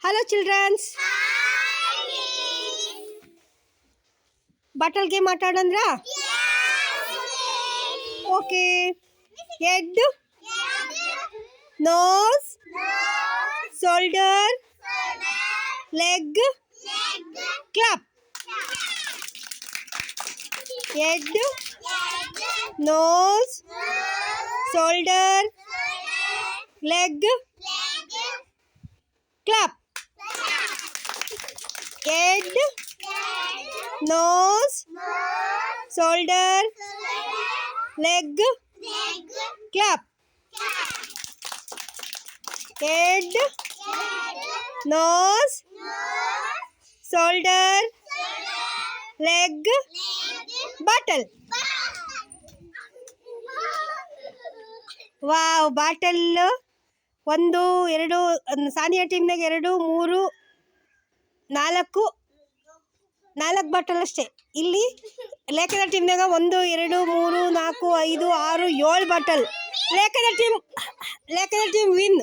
Hello childrens. Battle game ಆಟಾಡಂದ್ರಾ? Okay. Head, nose, shoulder, leg, clap. Head, nose, shoulder, leg, clap. Head, nose, shoulder, leg, clap. Head, nose, shoulder, leg, battle. Wow, bottle 1 2 Saniya ಟೀಮ್ನಾಗ 2 3 4 bottle ಅಷ್ಟೇ. ಇಲ್ಲಿ ಲೇಖದ ಟೀಮ್ನಾಗ 1 2 3 4 5 6 7 bottle. ಲೇಖದ team win.